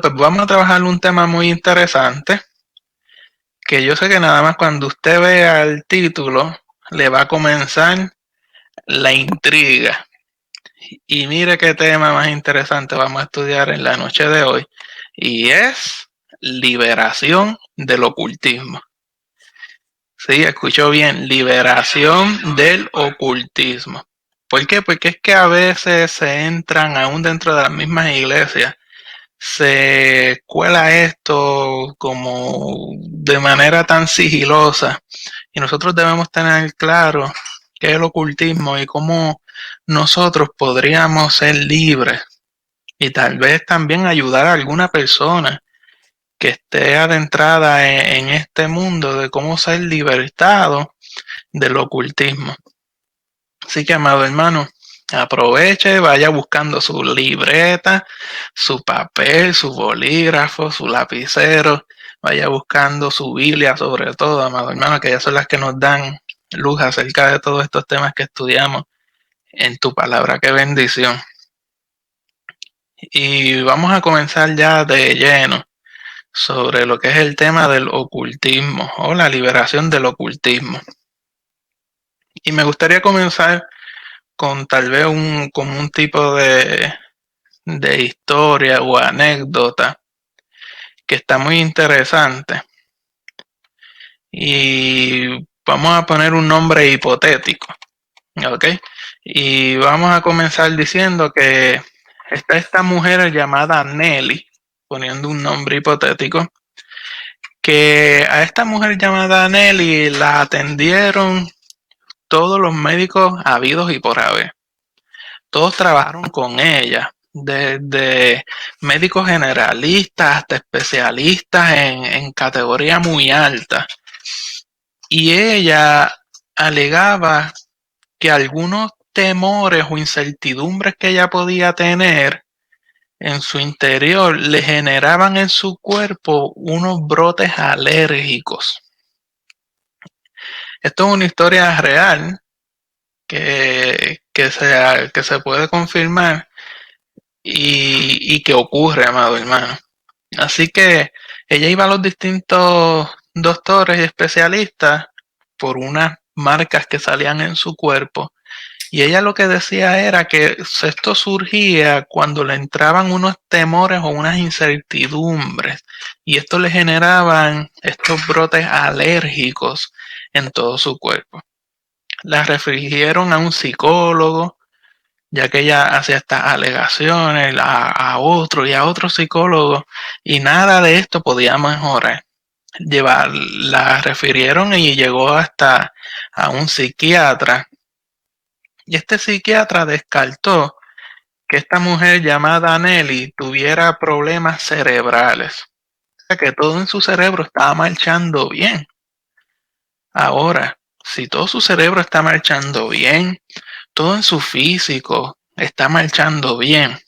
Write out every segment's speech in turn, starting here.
Pues vamos a trabajar un tema muy interesante, que yo sé que nada más cuando usted vea el título le va a comenzar la intriga. Y mire qué tema más interesante vamos a estudiar en la noche de hoy, y es liberación del ocultismo. Sí, escuchó bien, liberación del ocultismo. ¿Por qué? Porque es que a veces se entran aún dentro de las mismas iglesias, se cuela esto como de manera tan sigilosa, y nosotros debemos tener claro qué es el ocultismo y cómo nosotros podríamos ser libres y tal vez también ayudar a alguna persona que esté adentrada en este mundo de cómo ser libertado del ocultismo. Así que, amado hermano, aproveche, vaya buscando su libreta, su papel, su bolígrafo, su lapicero, vaya buscando su Biblia sobre todo, amado hermano, que ellas son las que nos dan luz acerca de todos estos temas que estudiamos en tu palabra. Qué bendición. Y vamos a comenzar ya de lleno sobre lo que es el tema del ocultismo o la liberación del ocultismo. Y me gustaría comenzar con tal vez como un tipo de historia o anécdota que está muy interesante. Y vamos a poner un nombre hipotético, ¿ok? Y vamos a comenzar diciendo que está esta mujer llamada Nelly, poniendo un nombre hipotético, que a esta mujer llamada Nelly la atendieron todos los médicos habidos y por haber. Todos trabajaron con ella, desde médicos generalistas hasta especialistas en categoría muy alta. Y ella alegaba que algunos temores o incertidumbres que ella podía tener en su interior le generaban en su cuerpo unos brotes alérgicos. Esto es una historia real que se puede confirmar y que ocurre, amado hermano. Así que ella iba a los distintos doctores y especialistas por unas marcas que salían en su cuerpo, y ella lo que decía era que esto surgía cuando le entraban unos temores o unas incertidumbres, y esto le generaban estos brotes alérgicos en todo su cuerpo. La refirieron a un psicólogo, ya que ella hacía estas alegaciones a otro y a otro psicólogo, y nada de esto podía mejorar. La refirieron y llegó hasta a un psiquiatra, y este psiquiatra descartó que esta mujer llamada Nelly tuviera problemas cerebrales, o sea que todo en su cerebro estaba marchando bien. Ahora, si todo su cerebro está marchando bien, todo en su físico está marchando bien,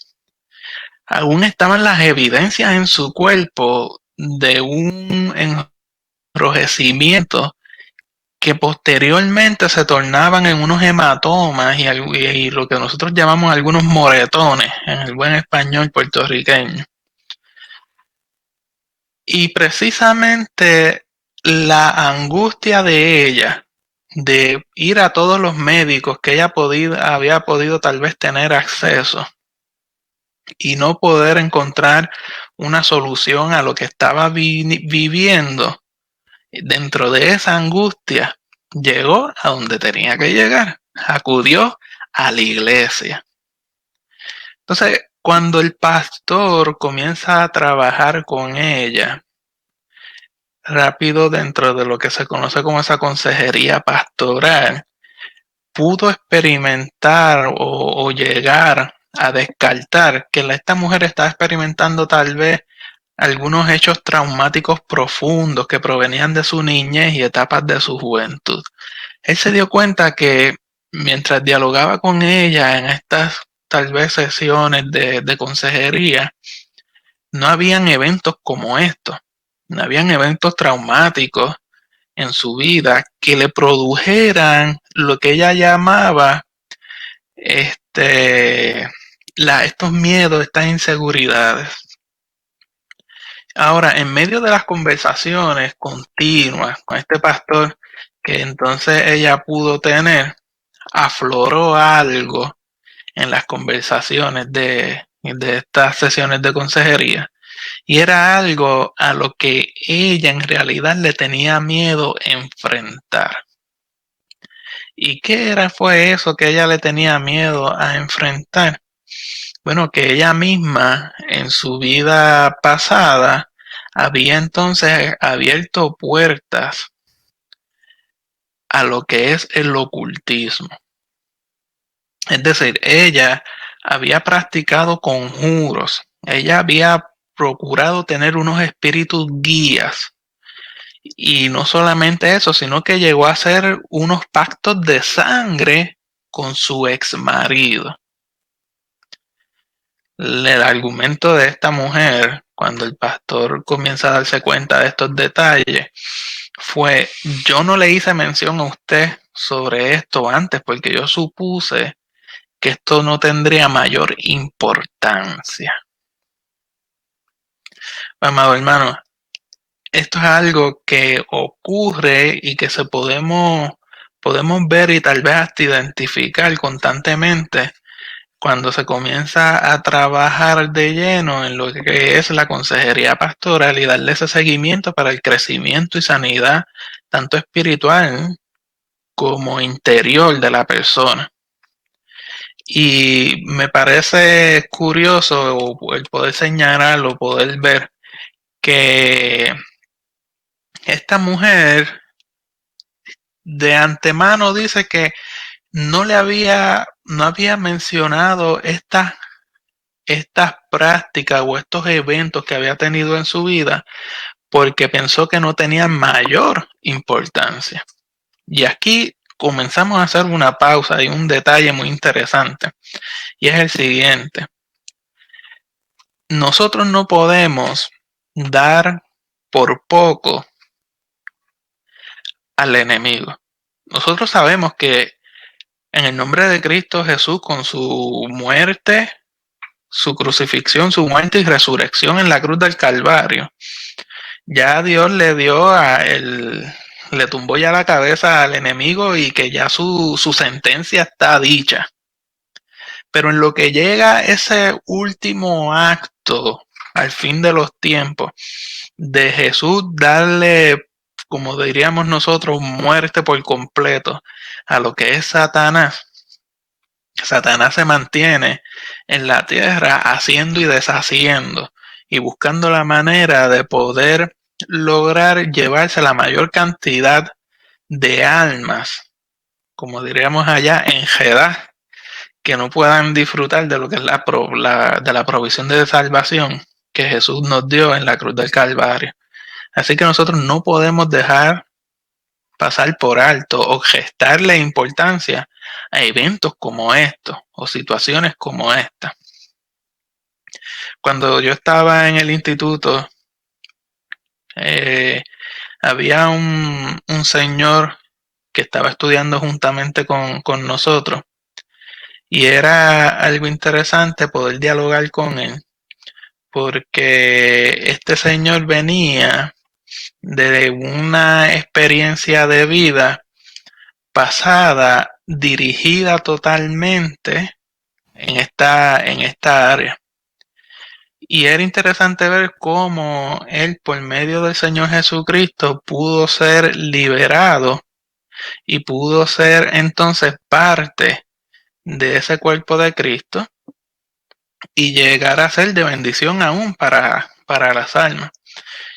aún estaban las evidencias en su cuerpo de un enrojecimiento que posteriormente se tornaban en unos hematomas y lo que nosotros llamamos algunos moretones en el buen español puertorriqueño. Y precisamente la angustia de ella de ir a todos los médicos que ella había podido tal vez tener acceso y no poder encontrar una solución a lo que estaba viviendo, dentro de esa angustia llegó a donde tenía que llegar, acudió a la iglesia. Entonces, cuando el pastor comienza a trabajar con ella, rápido dentro de lo que se conoce como esa consejería pastoral, pudo experimentar o llegar a descartar que esta mujer estaba experimentando tal vez algunos hechos traumáticos profundos que provenían de su niñez y etapas de su juventud. Él se dio cuenta que mientras dialogaba con ella en estas tal vez sesiones de consejería, no habían eventos como estos, no habían eventos traumáticos en su vida que le produjeran lo que ella llamaba estos miedos, estas inseguridades. Ahora, en medio de las conversaciones continuas con este pastor, que entonces ella pudo tener, afloró algo en las conversaciones de estas sesiones de consejería. Y era algo a lo que ella en realidad le tenía miedo enfrentar. ¿Y qué fue eso que ella le tenía miedo a enfrentar? Bueno, que ella misma en su vida pasada había entonces abierto puertas a lo que es el ocultismo. Es decir, ella había practicado conjuros, ella había procurado tener unos espíritus guías. Y no solamente eso, sino que llegó a hacer unos pactos de sangre con su ex marido. El argumento de esta mujer, cuando el pastor comienza a darse cuenta de estos detalles, fue: yo no le hice mención a usted sobre esto antes porque yo supuse que esto no tendría mayor importancia. Amado hermano, esto es algo que ocurre y que podemos ver y tal vez hasta identificar constantemente cuando se comienza a trabajar de lleno en lo que es la consejería pastoral y darle ese seguimiento para el crecimiento y sanidad tanto espiritual como interior de la persona. Y me parece curioso el poder señalarlo, poder ver que esta mujer de antemano dice que no había mencionado estas prácticas o estos eventos que había tenido en su vida porque pensó que no tenían mayor importancia. Y aquí comenzamos a hacer una pausa y un detalle muy interesante, y es el siguiente: nosotros no podemos dar por poco al enemigo. Nosotros sabemos que en el nombre de Cristo Jesús, con su muerte, su crucifixión, su muerte y resurrección en la cruz del Calvario, ya Dios le tumbó ya la cabeza al enemigo y que ya su sentencia está dicha. Pero en lo que llega ese último acto al fin de los tiempos de Jesús darle, como diríamos nosotros, muerte por completo a lo que es Satanás, Satanás se mantiene en la tierra haciendo y deshaciendo y buscando la manera de poder lograr llevarse la mayor cantidad de almas, como diríamos allá, en Jedá, que no puedan disfrutar de lo que es de la provisión de salvación que Jesús nos dio en la cruz del Calvario. Así que nosotros no podemos dejar pasar por alto o gestarle importancia a eventos como estos o situaciones como esta. Cuando yo estaba en el instituto, había un señor que estaba estudiando juntamente con nosotros, y era algo interesante poder dialogar con él, porque este señor venía de una experiencia de vida pasada dirigida totalmente en esta área. Y era interesante ver cómo él, por medio del Señor Jesucristo, pudo ser liberado y pudo ser entonces parte de ese cuerpo de Cristo y llegar a ser de bendición aún para las almas.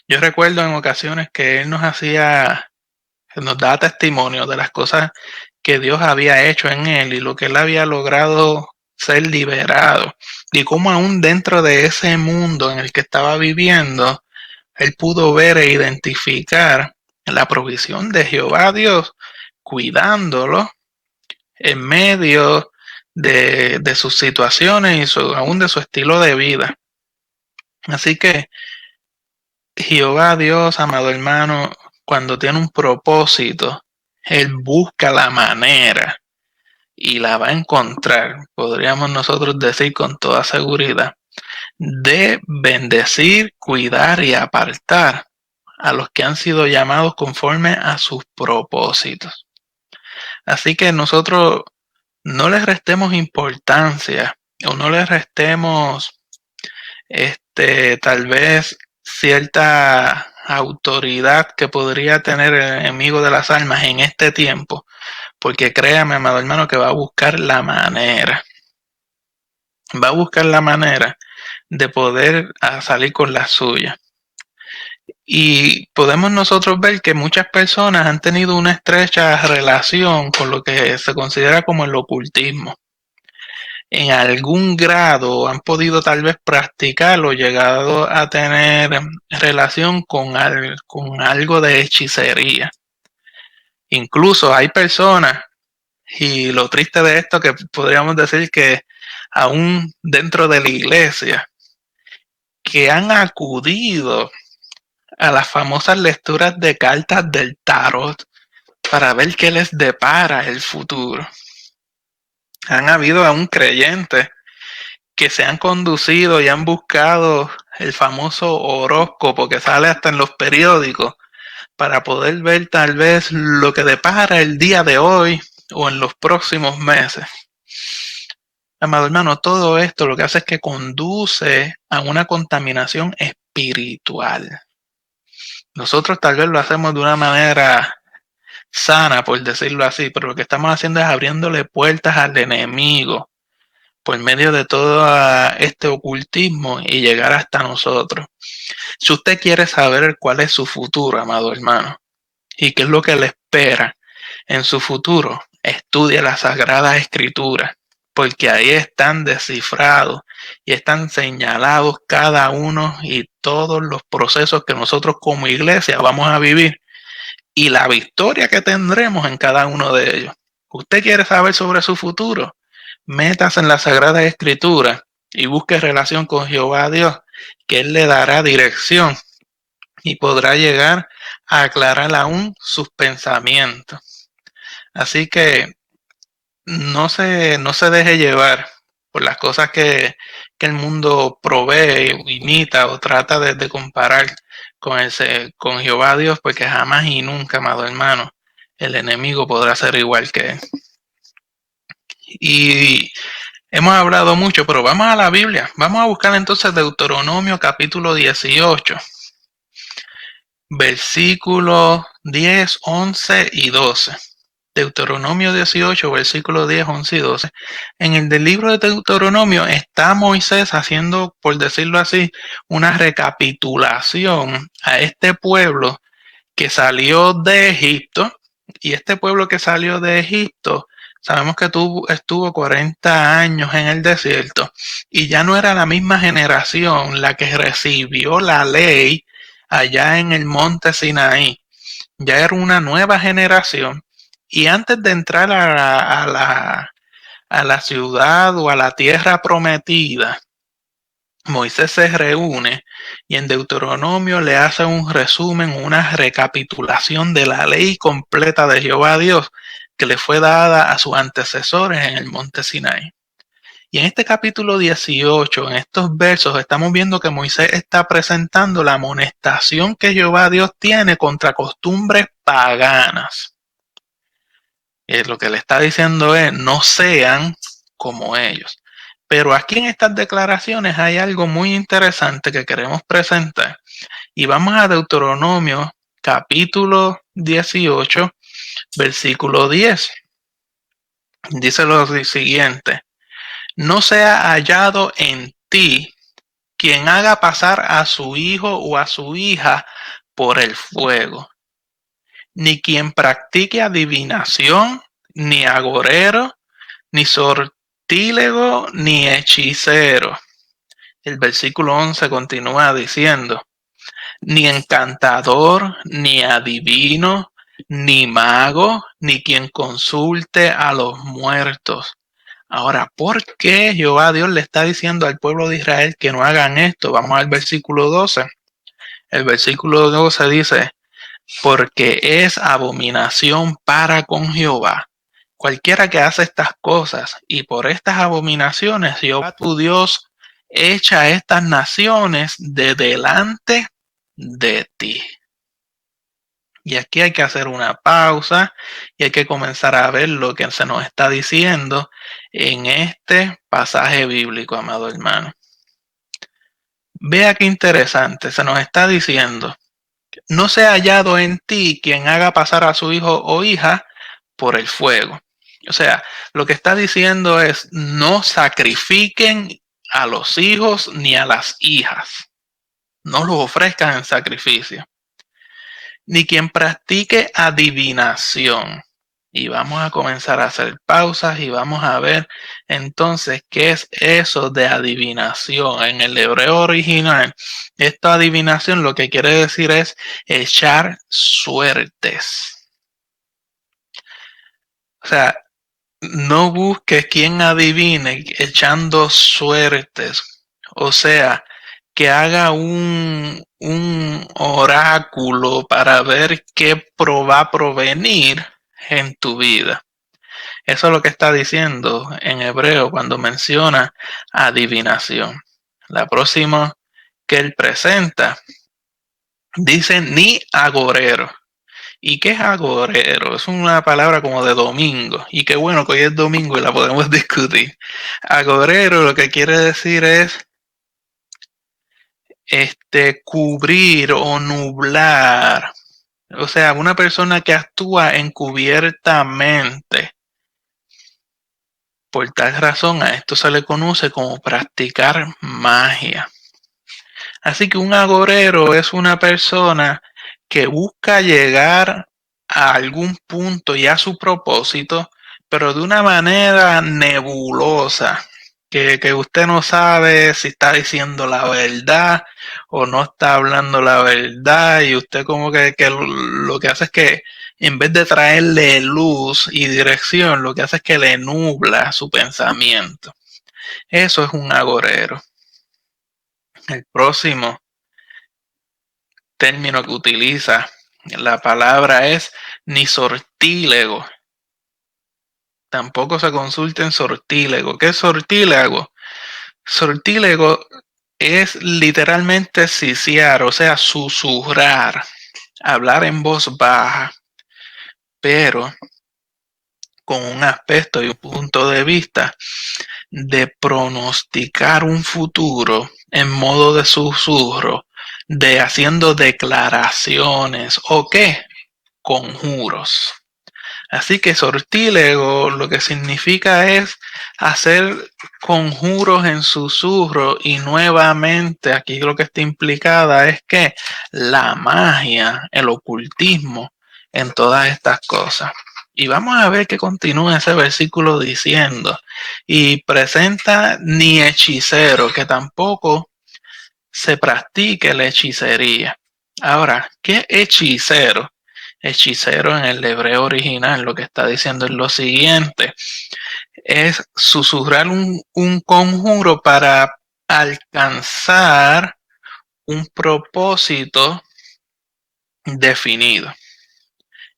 Yo recuerdo en ocasiones que él nos da testimonio de las cosas que Dios había hecho en él y lo que él había logrado ser liberado, y cómo aún dentro de ese mundo en el que estaba viviendo, él pudo ver e identificar la provisión de Jehová Dios, cuidándolo en medio de sus situaciones y aún de su estilo de vida. Así que Jehová Dios, amado hermano, cuando tiene un propósito, él busca la manera y la va a encontrar, podríamos nosotros decir con toda seguridad, de bendecir, cuidar y apartar a los que han sido llamados conforme a sus propósitos. Así que nosotros no les restemos importancia o no les restemos tal vez cierta autoridad que podría tener el enemigo de las almas en este tiempo, porque créame, amado hermano, que va a buscar la manera de poder salir con la suya. Y podemos nosotros ver que muchas personas han tenido una estrecha relación con lo que se considera como el ocultismo. En algún grado han podido tal vez practicar o llegado a tener relación con algo de hechicería. Incluso hay personas, y lo triste de esto que podríamos decir que aún dentro de la iglesia, que han acudido a las famosas lecturas de cartas del tarot para ver qué les depara el futuro. Han habido aún creyentes que se han conducido y han buscado el famoso horóscopo que sale hasta en los periódicos para poder ver tal vez lo que depara el día de hoy o en los próximos meses. Amado hermano, todo esto lo que hace es que conduce a una contaminación espiritual. Nosotros tal vez lo hacemos de una manera sana, por decirlo así, pero lo que estamos haciendo es abriéndole puertas al enemigo por medio de todo este ocultismo y llegar hasta nosotros. Si usted quiere saber cuál es su futuro, amado hermano, y qué es lo que le espera en su futuro, estudie las Sagradas Escrituras, porque ahí están descifrados y están señalados cada uno y todos los procesos que nosotros como iglesia vamos a vivir y la victoria que tendremos en cada uno de ellos. ¿Usted quiere saber sobre su futuro? Métase en la Sagrada Escritura y busque relación con Jehová Dios, que Él le dará dirección y podrá llegar a aclarar aún sus pensamientos. Así que no se deje llevar por las cosas que el mundo provee, imita o trata de comparar con Jehová Dios, porque jamás y nunca, amado hermano, el enemigo podrá ser igual que él. Y hemos hablado mucho, pero vamos a la Biblia. Vamos a buscar entonces Deuteronomio capítulo 18, versículos 10, 11 y 12. Deuteronomio 18, versículos 10, 11 y 12. En el del libro de Deuteronomio está Moisés haciendo, por decirlo así, una recapitulación a este pueblo que salió de Egipto. Y este pueblo que salió de Egipto, sabemos que estuvo 40 años en el desierto y ya no era la misma generación la que recibió la ley allá en el monte Sinaí. Ya era una nueva generación. Y antes de entrar a la ciudad o a la tierra prometida, Moisés se reúne y en Deuteronomio le hace un resumen, una recapitulación de la ley completa de Jehová Dios que le fue dada a sus antecesores en el monte Sinaí. Y en este capítulo 18, en estos versos, estamos viendo que Moisés está presentando la amonestación que Jehová Dios tiene contra costumbres paganas. Lo que le está diciendo es, no sean como ellos. Pero aquí en estas declaraciones hay algo muy interesante que queremos presentar. Y vamos a Deuteronomio capítulo 18, versículo 10. Dice lo siguiente: no sea hallado en ti quien haga pasar a su hijo o a su hija por el fuego, ni quien practique adivinación, ni agorero, ni sortílego, ni hechicero. El versículo 11 continúa diciendo: ni encantador, ni adivino, ni mago, ni quien consulte a los muertos. Ahora, ¿por qué Jehová Dios le está diciendo al pueblo de Israel que no hagan esto? Vamos al versículo 12. El versículo 12 dice: porque es abominación para con Jehová cualquiera que hace estas cosas, y por estas abominaciones Jehová tu Dios echa a estas naciones de delante de ti. Y aquí hay que hacer una pausa y hay que comenzar a ver lo que se nos está diciendo en este pasaje bíblico, amado hermano. Vea qué interesante, se nos está diciendo: no sea hallado en ti quien haga pasar a su hijo o hija por el fuego. O sea, lo que está diciendo es: no sacrifiquen a los hijos ni a las hijas. No los ofrezcan en sacrificio. Ni quien practique adivinación. Y vamos a comenzar a hacer pausas y vamos a ver entonces qué es eso de adivinación. En el hebreo original, esta adivinación lo que quiere decir es echar suertes. O sea, no busques quien adivine echando suertes. O sea, que haga un oráculo para ver qué va a provenir en tu vida. Eso es lo que está diciendo en hebreo cuando menciona adivinación. La próxima que él presenta dice ni agorero. ¿Y qué es agorero? Es una palabra como de domingo. Y qué bueno que hoy es domingo y la podemos discutir. Agorero lo que quiere decir es cubrir o nublar. O sea, una persona que actúa encubiertamente. Por tal razón a esto se le conoce como practicar magia. Así que un agorero es una persona que busca llegar a algún punto y a su propósito, pero de una manera nebulosa, que usted no sabe si está diciendo la verdad o no está hablando la verdad, y usted como que lo que hace es que en vez de traerle luz y dirección, lo que hace es que le nubla su pensamiento. Eso es un agorero. El próximo término que utiliza la palabra es ni sortílego. Tampoco se consulta en sortílego. ¿Qué es sortílego? Sortílego es literalmente sisiar, o sea, susurrar, hablar en voz baja, pero con un aspecto y un punto de vista de pronosticar un futuro en modo de susurro, de haciendo declaraciones o qué, conjuros. Así que sortílego lo que significa es hacer conjuros en susurro, y nuevamente aquí lo que está implicada es que la magia, el ocultismo en todas estas cosas. Y vamos a ver que continúa ese versículo diciendo: y presenta ni hechicero, que tampoco se practique la hechicería. Ahora, ¿qué hechicero? Hechicero en el hebreo original lo que está diciendo es lo siguiente: es susurrar un conjuro para alcanzar un propósito definido.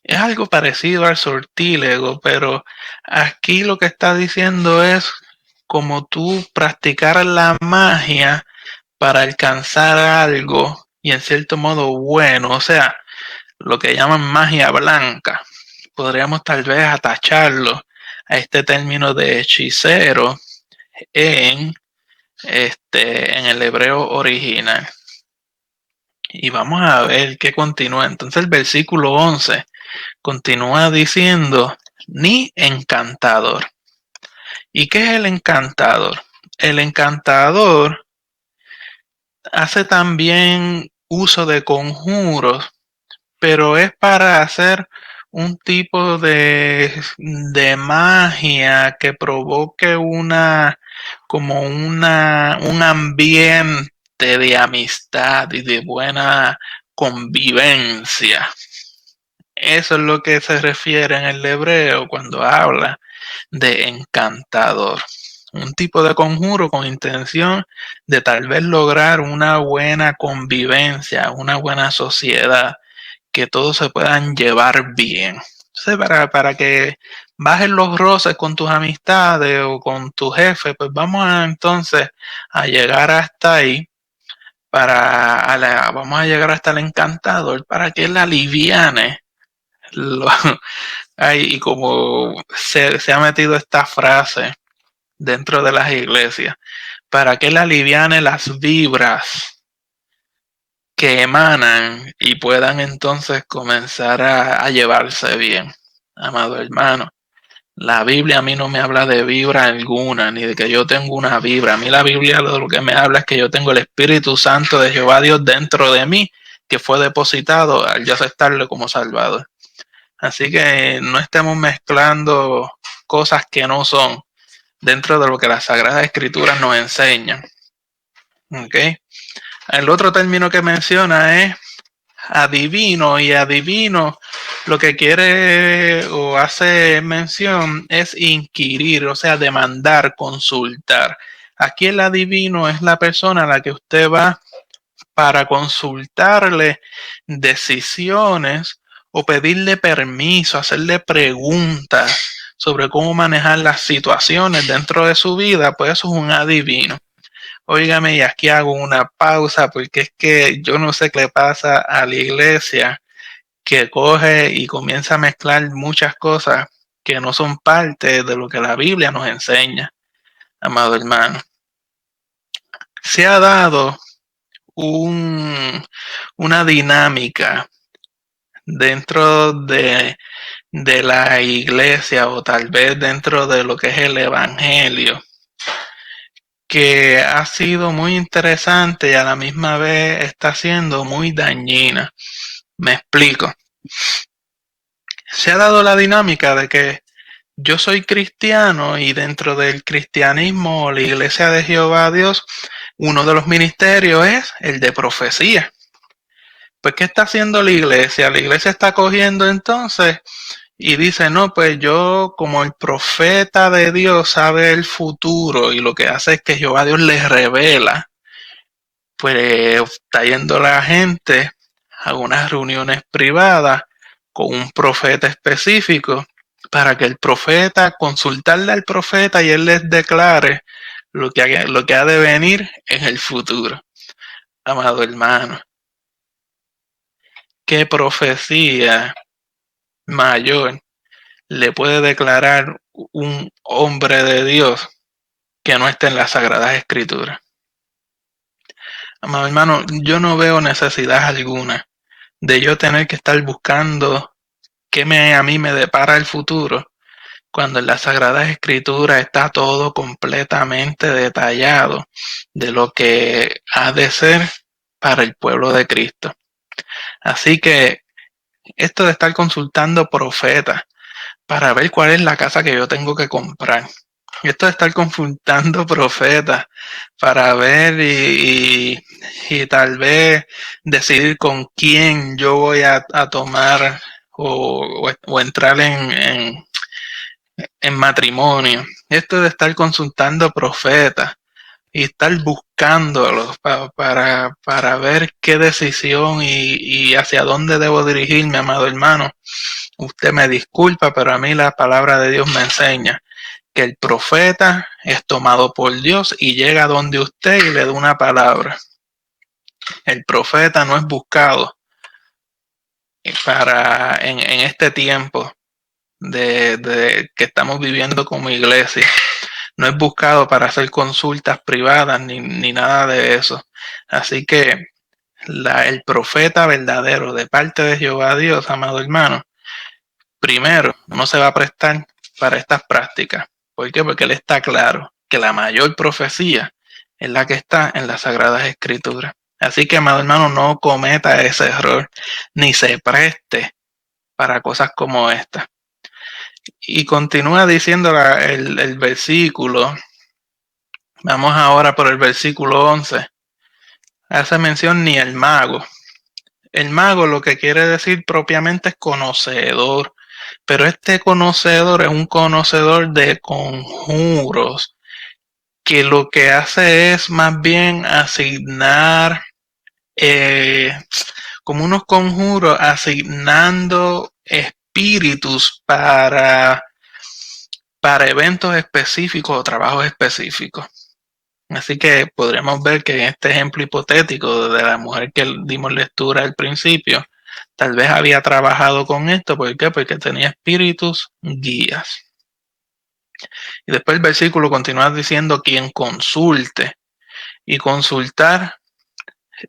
Es algo parecido al sortílego, pero aquí lo que está diciendo es como tú practicar la magia para alcanzar algo, y en cierto modo bueno, o sea, lo que llaman magia blanca. Podríamos tal vez atacharlo a este término de hechicero en el hebreo original. Y vamos a ver qué continúa. Entonces el versículo 11 continúa diciendo ni encantador. ¿Y qué es el encantador? El encantador hace también uso de conjuros, pero es para hacer un tipo de magia que provoque un ambiente de amistad y de buena convivencia. Eso es lo que se refiere en el hebreo cuando habla de encantador. Un tipo de conjuro con intención de tal vez lograr una buena convivencia, una buena sociedad, que todos se puedan llevar bien. Entonces, para que bajen los roces con tus amistades o con tu jefe, pues vamos a entonces a llegar hasta ahí, vamos a llegar hasta el encantador para que él aliviane. Lo, y como se ha metido esta frase dentro de las iglesias, para que él aliviane las vibras que emanan y puedan entonces comenzar a llevarse bien. Amado hermano, la Biblia a mí no me habla de vibra alguna, ni de que yo tengo una vibra. A mí la Biblia lo que me habla es que yo tengo el Espíritu Santo de Jehová Dios dentro de mí, que fue depositado al yo aceptarlo como Salvador. Así que no estemos mezclando cosas que no son dentro de lo que las Sagradas Escrituras nos enseñan. ¿Okay? El otro término que menciona es adivino, y adivino lo que quiere o hace mención es inquirir, o sea, demandar, consultar. Aquí el adivino es la persona a la que usted va para consultarle decisiones o pedirle permiso, hacerle preguntas sobre cómo manejar las situaciones dentro de su vida, pues eso es un adivino. Óigame, y aquí hago una pausa porque es que yo no sé qué le pasa a la iglesia, que coge y comienza a mezclar muchas cosas que no son parte de lo que la Biblia nos enseña, amado hermano. Se ha dado una dinámica dentro de la iglesia, o tal vez dentro de lo que es el evangelio, que ha sido muy interesante y a la misma vez está siendo muy dañina. Me explico. Se ha dado la dinámica de que yo soy cristiano y dentro del cristianismo, la Iglesia de Jehová Dios, uno de los ministerios es el de profecía. Pues, ¿qué está haciendo la iglesia? La iglesia está cogiendo entonces y dice, no, pues yo como el profeta de Dios sabe el futuro y lo que hace es que Jehová Dios les revela, pues está yendo la gente a unas reuniones privadas con un profeta específico para que el profeta, consultarle al profeta y él les declare lo que ha de venir en el futuro. Amado hermano, ¿qué profecía mayor le puede declarar un hombre de Dios que no esté en las Sagradas Escrituras? Amado hermano, yo no veo necesidad alguna de yo tener que estar buscando qué a mí me depara el futuro, cuando en las Sagradas Escrituras está todo completamente detallado de lo que ha de ser para el pueblo de Cristo. Así que esto de estar consultando profetas para ver cuál es la casa que yo tengo que comprar, esto de estar consultando profetas para ver y tal vez decidir con quién yo voy a tomar o entrar en matrimonio. Esto de estar consultando profetas y estar buscándolos para ver qué decisión y hacia dónde debo dirigirme, amado hermano. Usted me disculpa, pero a mí la palabra de Dios me enseña que el profeta es tomado por Dios y llega donde usted y le da una palabra. El profeta no es buscado en este tiempo de que estamos viviendo como iglesia. No es buscado para hacer consultas privadas ni nada de eso. Así que el profeta verdadero de parte de Jehová Dios, amado hermano, primero no se va a prestar para estas prácticas. ¿Por qué? Porque él está claro que la mayor profecía es la que está en las Sagradas Escrituras. Así que, amado hermano, no cometa ese error ni se preste para cosas como esta. Y continúa diciendo el versículo. Vamos ahora por el versículo 11. Hace mención ni el mago. El mago lo que quiere decir propiamente es conocedor, pero este conocedor es un conocedor de conjuros, que lo que hace es más bien asignar como unos conjuros, asignando espíritus para eventos específicos o trabajos específicos. Así que podríamos ver que en este ejemplo hipotético de la mujer que dimos lectura al principio, tal vez había trabajado con esto. ¿Por qué? Porque tenía espíritus guías. Y después el versículo continúa diciendo quien consulte. Y consultar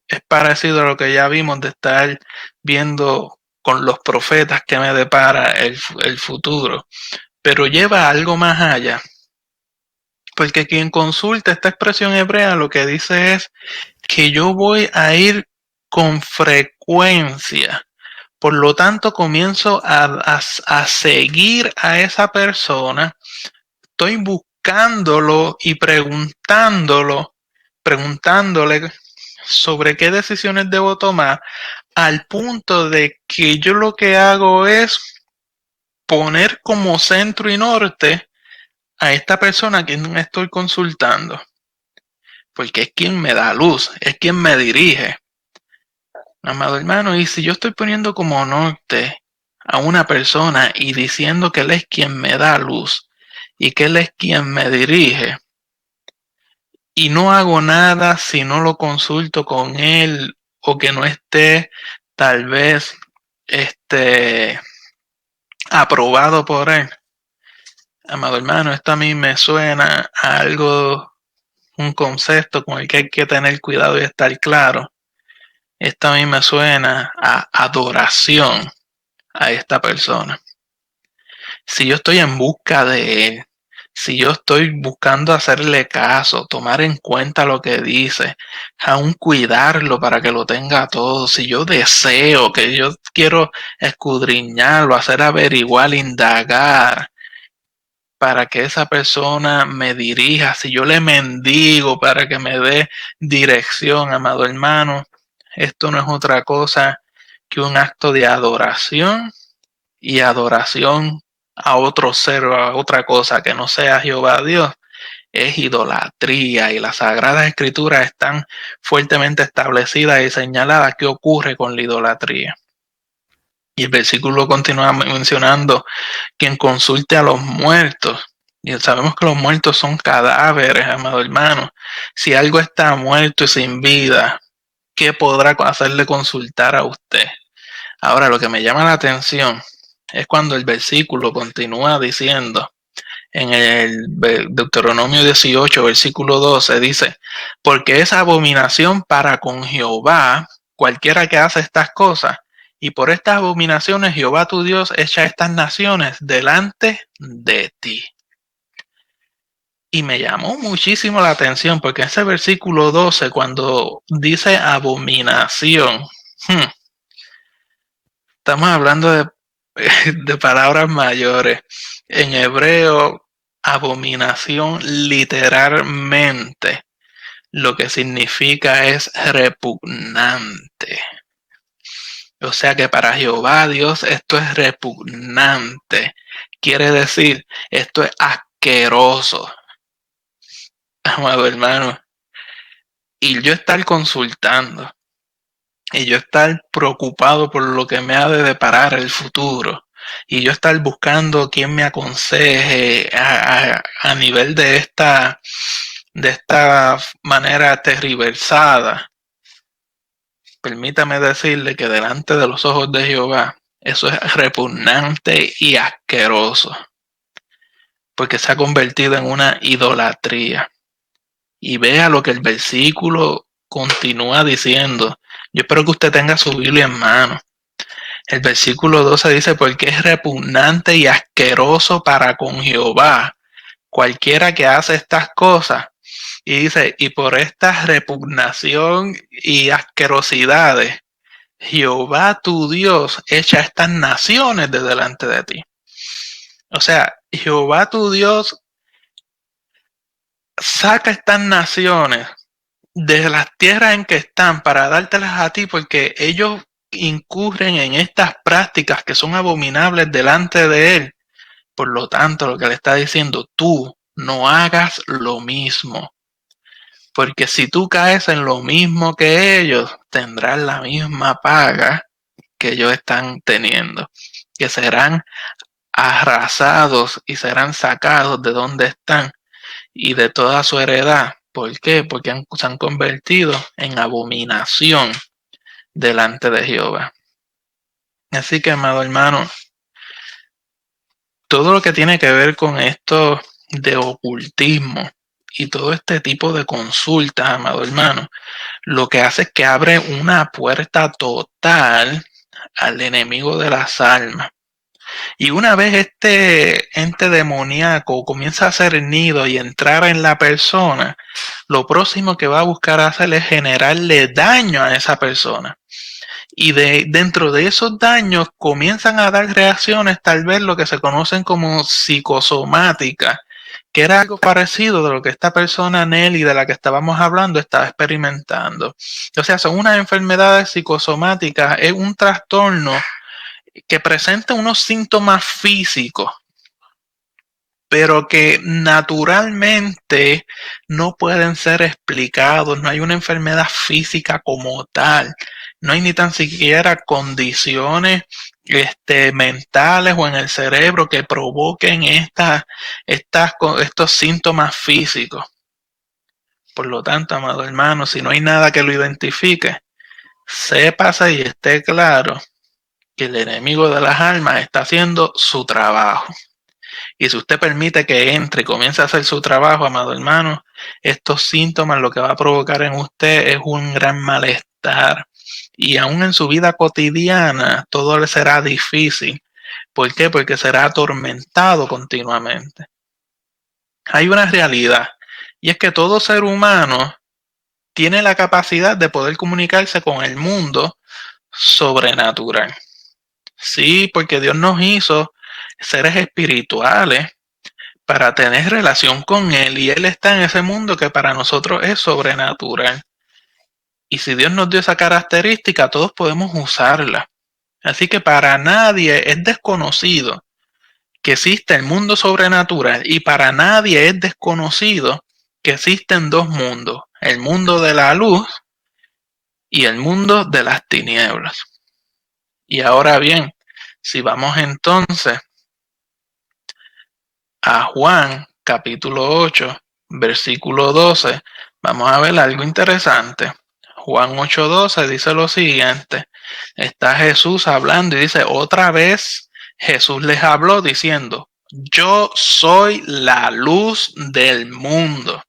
es parecido a lo que ya vimos de estar viendo con los profetas que me depara el futuro. Pero lleva algo más allá. Porque quien consulta esta expresión hebrea lo que dice es que yo voy a ir con frecuencia. Por lo tanto, comienzo a seguir a esa persona. Estoy buscándolo y preguntándole sobre qué decisiones debo tomar, al punto de que yo lo que hago es poner como centro y norte a esta persona a quien estoy consultando, porque es quien me da luz, es quien me dirige. Amado hermano, y si yo estoy poniendo como norte a una persona y diciendo que él es quien me da luz y que él es quien me dirige, y no hago nada si no lo consulto con él o que no esté tal vez aprobado por él. Amado hermano, esto a mí me suena a algo, un concepto con el que hay que tener cuidado y estar claro. Esto a mí me suena a adoración a esta persona. Si yo estoy en busca de él, si yo estoy buscando hacerle caso, tomar en cuenta lo que dice, aún cuidarlo para que lo tenga todo, si yo deseo, que yo quiero escudriñarlo, hacer averiguar, indagar, para que esa persona me dirija, si yo le mendigo para que me dé dirección, amado hermano, esto no es otra cosa que un acto de adoración y adoración a otro ser o a otra cosa que no sea Jehová Dios. Es idolatría, y las sagradas escrituras están fuertemente establecidas y señaladas qué ocurre con la idolatría. Y el versículo continúa mencionando quien consulte a los muertos. Y sabemos que los muertos son cadáveres, amado hermano. Si algo está muerto y sin vida, ¿qué podrá hacerle consultar a usted? Ahora, lo que me llama la atención es cuando el versículo continúa diciendo, en el Deuteronomio 18, versículo 12, dice, porque es abominación para con Jehová cualquiera que hace estas cosas, y por estas abominaciones Jehová tu Dios echa estas naciones delante de ti. Y me llamó muchísimo la atención porque ese versículo 12, cuando dice abominación, estamos hablando de palabras mayores. En hebreo, abominación literalmente lo que significa es repugnante. O sea que para Jehová Dios esto es repugnante. Quiere decir, esto es asqueroso. Amado hermano. Y yo estar consultando, y yo estar preocupado por lo que me ha de deparar el futuro, y yo estar buscando quien me aconseje a nivel de esta manera tergiversada. Permítame decirle que delante de los ojos de Jehová eso es repugnante y asqueroso, porque se ha convertido en una idolatría. Y vea lo que el versículo continúa diciendo. Yo espero que usted tenga su Biblia en mano. El versículo 12 dice, porque es repugnante y asqueroso para con Jehová cualquiera que hace estas cosas. Y dice, y por esta repugnación y asquerosidades, Jehová tu Dios echa estas naciones de delante de ti. O sea, Jehová tu Dios saca estas naciones de las tierras en que están para dártelas a ti, porque ellos incurren en estas prácticas que son abominables delante de él. Por lo tanto, lo que le está diciendo, tú no hagas lo mismo, porque si tú caes en lo mismo que ellos, tendrás la misma paga que ellos están teniendo. que serán arrasados y serán sacados de donde están y de toda su heredad. ¿Por qué? Porque se han convertido en abominación delante de Jehová. Así que, amado hermano, todo lo que tiene que ver con esto de ocultismo y todo este tipo de consultas, amado hermano, lo que hace es que abre una puerta total al enemigo de las almas. Y una vez este ente demoníaco comienza a hacer nido y entrar en la persona, lo próximo que va a buscar hacer es generarle daño a esa persona. Y dentro de esos daños comienzan a dar reacciones, tal vez lo que se conocen como psicosomáticas, que era algo parecido de lo que esta persona Nelly de la que estábamos hablando estaba experimentando. O sea, son unas enfermedades psicosomáticas, es un trastorno que presenta unos síntomas físicos, pero que naturalmente no pueden ser explicados. No hay una enfermedad física como tal. No hay ni tan siquiera condiciones mentales o en el cerebro que provoquen estos síntomas físicos. Por lo tanto, amado hermano, si no hay nada que lo identifique, sépase y esté claro que el enemigo de las almas está haciendo su trabajo. Y si usted permite que entre y comience a hacer su trabajo, amado hermano, estos síntomas lo que va a provocar en usted es un gran malestar. Y aún en su vida cotidiana todo le será difícil. ¿Por qué? Porque será atormentado continuamente. Hay una realidad, y es que todo ser humano tiene la capacidad de poder comunicarse con el mundo sobrenatural. Sí, porque Dios nos hizo seres espirituales para tener relación con Él, y Él está en ese mundo que para nosotros es sobrenatural. Y si Dios nos dio esa característica, todos podemos usarla. Así que para nadie es desconocido que existe el mundo sobrenatural, y para nadie es desconocido que existen dos mundos, el mundo de la luz y el mundo de las tinieblas. Y ahora bien, si vamos entonces a Juan capítulo 8, versículo 12, vamos a ver algo interesante. Juan 8:12 dice lo siguiente: está Jesús hablando y dice, otra vez Jesús les habló diciendo, yo soy la luz del mundo.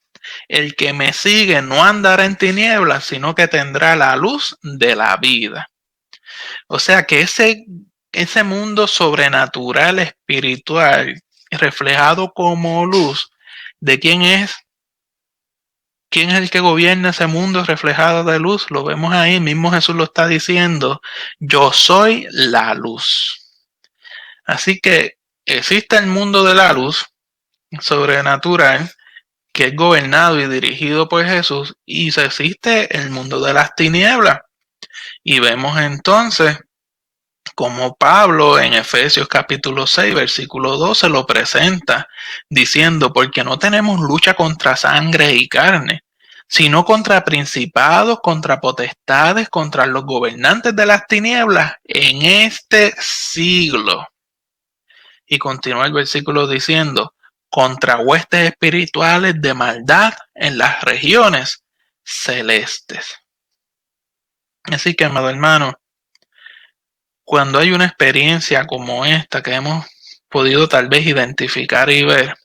El que me sigue no andará en tinieblas, sino que tendrá la luz de la vida. O sea que ese mundo sobrenatural, espiritual, reflejado como luz, ¿de quién es? ¿Quién es el que gobierna ese mundo reflejado de luz? Lo vemos ahí, mismo Jesús lo está diciendo, yo soy la luz. Así que existe el mundo de la luz sobrenatural, que es gobernado y dirigido por Jesús, y existe el mundo de las tinieblas. Y vemos entonces como Pablo en Efesios capítulo 6, versículo 12 lo presenta, diciendo, porque no tenemos lucha contra sangre y carne, sino contra principados, contra potestades, contra los gobernantes de las tinieblas en este siglo. Y continúa el versículo diciendo, contra huestes espirituales de maldad en las regiones celestes. Así que, amado hermano, cuando hay una experiencia como esta que hemos podido tal vez identificar y ver,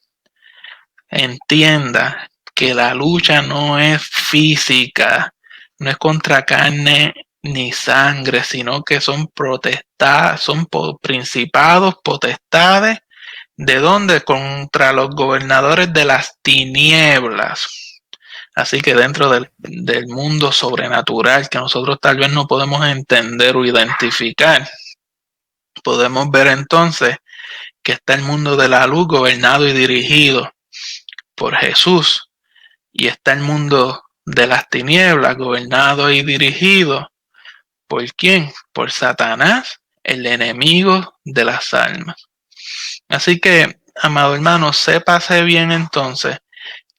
entienda que la lucha no es física, no es contra carne ni sangre, sino que son principados, potestades, ¿de dónde? Contra los gobernadores de las tinieblas. Así que dentro del mundo sobrenatural que nosotros tal vez no podemos entender o identificar, podemos ver entonces que está el mundo de la luz gobernado y dirigido por Jesús, y está el mundo de las tinieblas gobernado y dirigido ¿por quién? Por Satanás, el enemigo de las almas. Así que, amado hermano, sépase bien entonces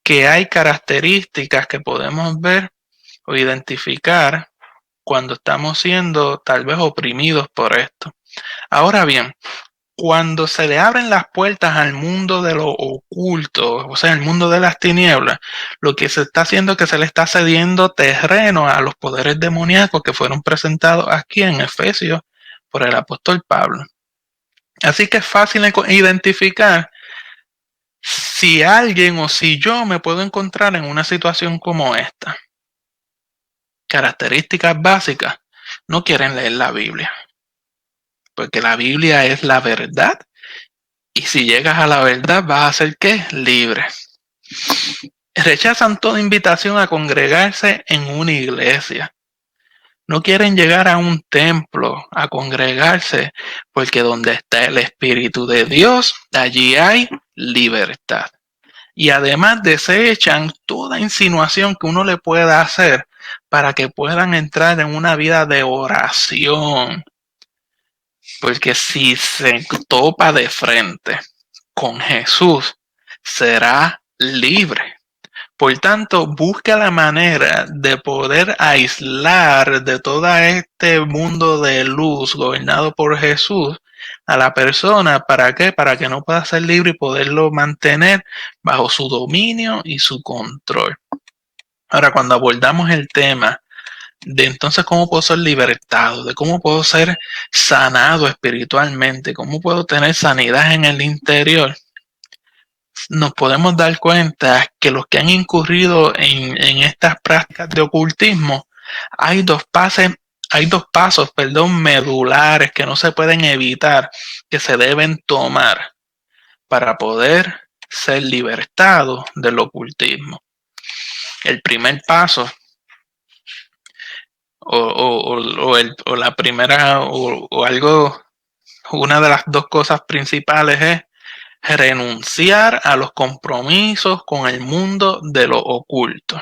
que hay características que podemos ver o identificar cuando estamos siendo tal vez oprimidos por esto. Ahora bien, cuando se le abren las puertas al mundo de lo oculto, o sea, el mundo de las tinieblas, lo que se está haciendo es que se le está cediendo terreno a los poderes demoníacos que fueron presentados aquí en Efesios por el apóstol Pablo. Así que es fácil identificar si alguien o si yo me puedo encontrar en una situación como esta. Características básicas: no quieren leer la Biblia, porque la Biblia es la verdad, y si llegas a la verdad vas a ser ¿qué? Libre. Rechazan toda invitación a congregarse en una iglesia. No quieren llegar a un templo a congregarse, porque donde está el Espíritu de Dios, allí hay libertad. Y además desechan toda insinuación que uno le pueda hacer para que puedan entrar en una vida de oración. Porque si se topa de frente con Jesús, será libre. Por tanto, busca la manera de poder aislar de todo este mundo de luz gobernado por Jesús a la persona. ¿Para qué? Para que no pueda ser libre y poderlo mantener bajo su dominio y su control. Ahora, cuando abordamos el tema de entonces cómo puedo ser libertado, de cómo puedo ser sanado espiritualmente, cómo puedo tener sanidad en el interior, nos podemos dar cuenta que los que han incurrido en estas prácticas de ocultismo, hay dos pasos, medulares que no se pueden evitar, que se deben tomar para poder ser libertados del ocultismo. El primer paso o la primera o algo, una de las dos cosas principales es renunciar a los compromisos con el mundo de lo oculto. O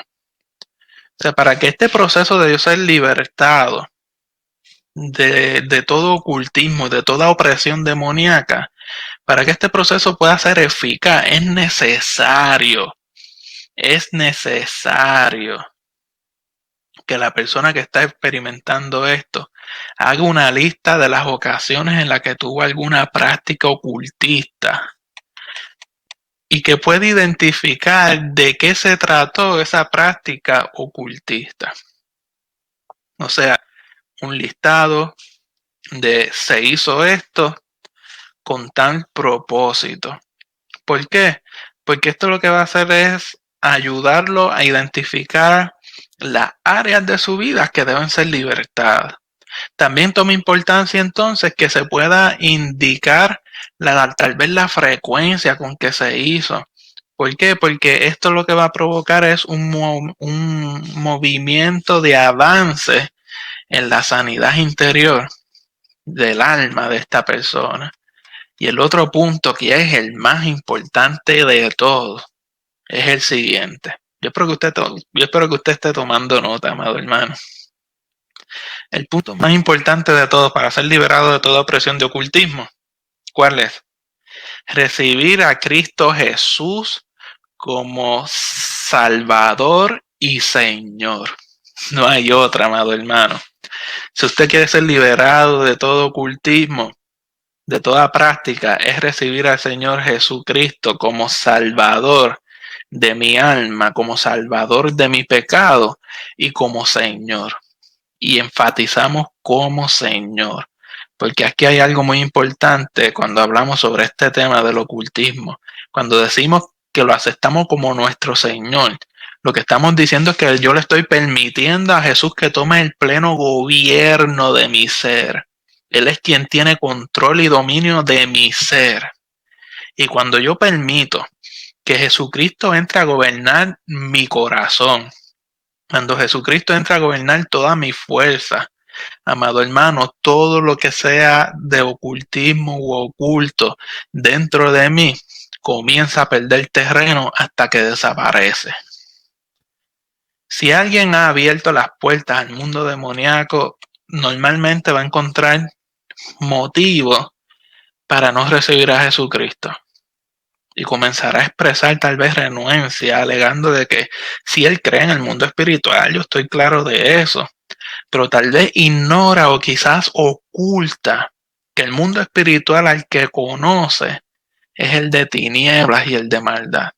sea, para que este proceso de ser libertado de todo ocultismo, de toda opresión demoníaca, para que este proceso pueda ser eficaz, es necesario que la persona que está experimentando esto haga una lista de las ocasiones en las que tuvo alguna práctica ocultista y que pueda identificar de qué se trató esa práctica ocultista. O sea, un listado de se hizo esto con tal propósito. ¿Por qué? Porque esto lo que va a hacer es ayudarlo a identificar las áreas de su vida que deben ser libertadas. También toma importancia entonces que se pueda indicar tal vez la frecuencia con que se hizo. ¿Por qué? Porque esto lo que va a provocar es un movimiento de avance en la sanidad interior del alma de esta persona. Y el otro punto, que es el más importante de todos, es el siguiente. Yo espero que usted esté tomando nota, amado hermano. El punto más importante de todo para ser liberado de toda opresión de ocultismo, ¿cuál es? Recibir a Cristo Jesús como Salvador y Señor. No hay otra, amado hermano. Si usted quiere ser liberado de todo ocultismo, de toda práctica, es recibir al Señor Jesucristo como Salvador de mi alma, como Salvador de mi pecado y como Señor. Y enfatizamos como Señor, porque aquí hay algo muy importante cuando hablamos sobre este tema del ocultismo. Cuando decimos que lo aceptamos como nuestro Señor, lo que estamos diciendo es que yo le estoy permitiendo a Jesús que tome el pleno gobierno de mi ser. Él es quien tiene control y dominio de mi ser. Y cuando yo permito que Jesucristo entre a gobernar mi corazón, cuando Jesucristo entra a gobernar toda mi fuerza, amado hermano, todo lo que sea de ocultismo u oculto dentro de mí comienza a perder terreno hasta que desaparece. Si alguien ha abierto las puertas al mundo demoníaco, normalmente va a encontrar motivos para no recibir a Jesucristo. y comenzará a expresar tal vez renuencia, alegando de que si él cree en el mundo espiritual, yo estoy claro de eso, pero tal vez ignora o quizás oculta que el mundo espiritual al que conoce es el de tinieblas y el de maldad.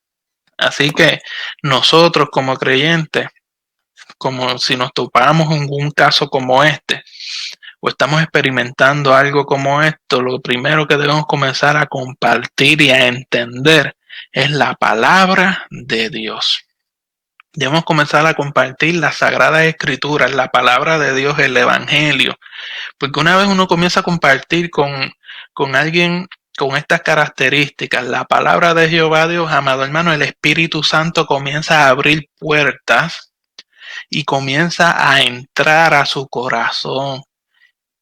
Así que nosotros como creyentes, como si nos topamos en un caso como este, o estamos experimentando algo como esto, lo primero que debemos comenzar a compartir y a entender es la palabra de Dios. Debemos comenzar a compartir las sagradas escrituras, la palabra de Dios, el evangelio, porque una vez uno comienza a compartir con alguien con estas características, la palabra de Jehová Dios, amado hermano, el Espíritu Santo comienza a abrir puertas y comienza a entrar a su corazón.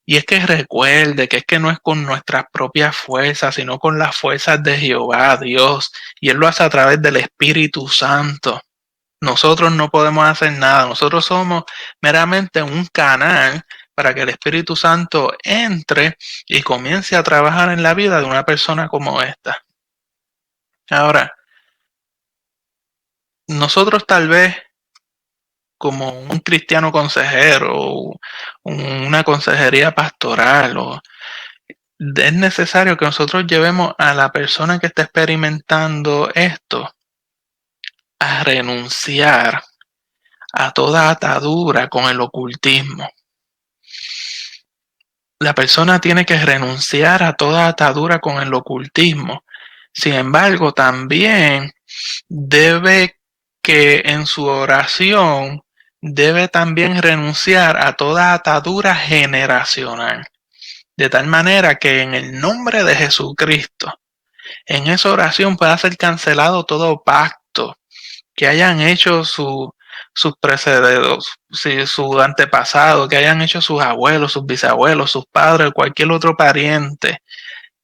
Y es que recuerde que es que no es con nuestras propias fuerzas, sino con las fuerzas de Jehová Dios. Y Él lo hace a través del Espíritu Santo. Nosotros no podemos hacer nada. Nosotros somos meramente un canal para que el Espíritu Santo entre y comience a trabajar en la vida de una persona como esta. Ahora, nosotros tal vez como un cristiano consejero o una consejería pastoral es necesario que nosotros llevemos a la persona que está experimentando esto a renunciar a toda atadura con el ocultismo. La persona tiene que renunciar a toda atadura con el ocultismo. Sin embargo, también debe que en su oración debe también renunciar a toda atadura generacional. De tal manera que en el nombre de Jesucristo, en esa oración pueda ser cancelado todo pacto que hayan hecho sus precededores, su antepasado, que hayan hecho sus abuelos, sus bisabuelos, sus padres, cualquier otro pariente,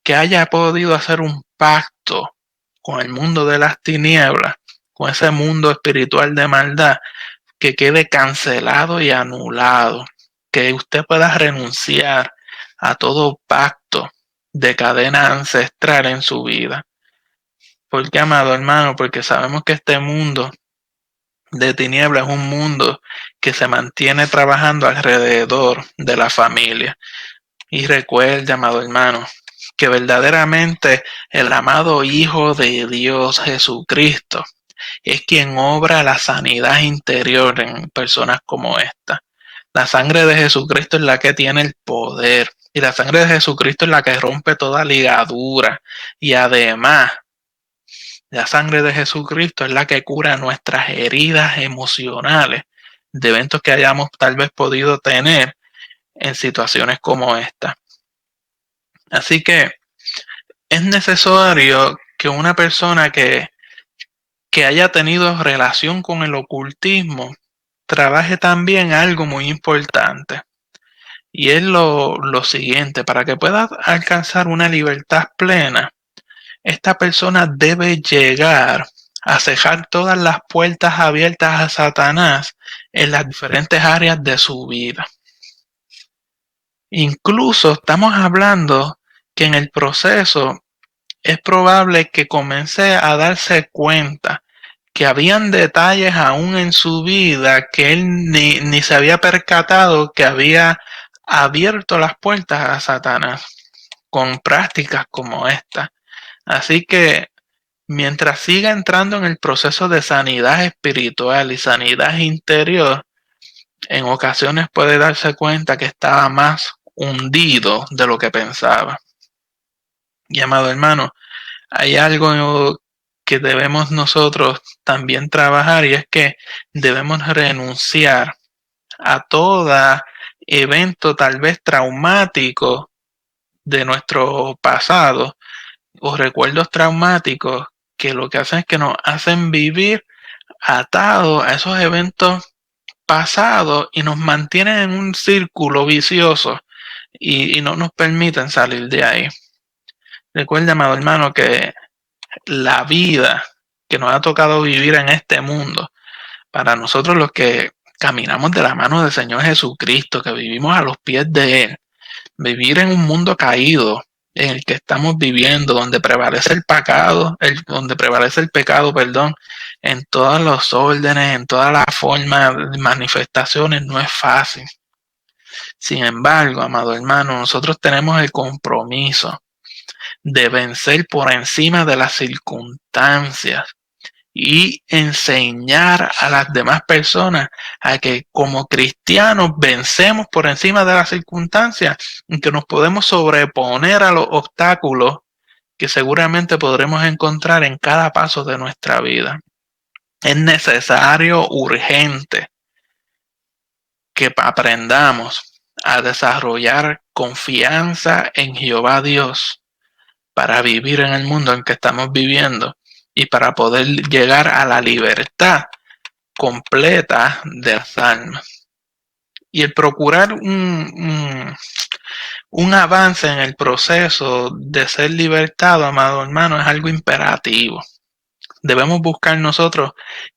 que haya podido hacer un pacto con el mundo de las tinieblas, con ese mundo espiritual de maldad, que quede cancelado y anulado, que usted pueda renunciar a todo pacto de cadena ancestral en su vida. ¿Por qué, amado hermano? Porque sabemos que este mundo de tinieblas es un mundo que se mantiene trabajando alrededor de la familia. Y recuerde, amado hermano, que verdaderamente el amado Hijo de Dios Jesucristo es quien obra la sanidad interior en personas como esta. La sangre de Jesucristo es la que tiene el poder y la sangre de Jesucristo es la que rompe toda ligadura y además la sangre de Jesucristo es la que cura nuestras heridas emocionales de eventos que hayamos tal vez podido tener en situaciones como esta. Así que es necesario que una persona que haya tenido relación con el ocultismo trabaje también algo muy importante. Y es lo siguiente, para que pueda alcanzar una libertad plena, esta persona debe llegar a cejar todas las puertas abiertas a Satanás en las diferentes áreas de su vida. Incluso estamos hablando que en el proceso es probable que comience a darse cuenta que habían detalles aún en su vida que él ni se había percatado que había abierto las puertas a Satanás con prácticas como esta. Así que mientras siga entrando en el proceso de sanidad espiritual y sanidad interior, en ocasiones puede darse cuenta que estaba más hundido de lo que pensaba. Y amado hermano, hay algo que debemos nosotros también trabajar y es que debemos renunciar a todo evento tal vez traumático de nuestro pasado o recuerdos traumáticos que lo que hacen es que nos hacen vivir atados a esos eventos pasados y nos mantienen en un círculo vicioso y no nos permiten salir de ahí. Recuerda, amado hermano, que la vida que nos ha tocado vivir en este mundo, para nosotros los que caminamos de la mano del Señor Jesucristo, que vivimos a los pies de Él, vivir en un mundo caído en el que estamos viviendo, donde prevalece el pecado, perdón, en todos los órdenes, en todas las formas de manifestaciones, no es fácil. Sin embargo, amado hermano, nosotros tenemos el compromiso de vencer por encima de las circunstancias y enseñar a las demás personas a que como cristianos vencemos por encima de las circunstancias y que nos podemos sobreponer a los obstáculos que seguramente podremos encontrar en cada paso de nuestra vida. Es necesario, urgente, que aprendamos a desarrollar confianza en Jehová Dios para vivir en el mundo en que estamos viviendo y para poder llegar a la libertad completa de las almas. Y el procurar un avance en el proceso de ser libertado, amado hermano, es algo imperativo. Debemos buscar nosotros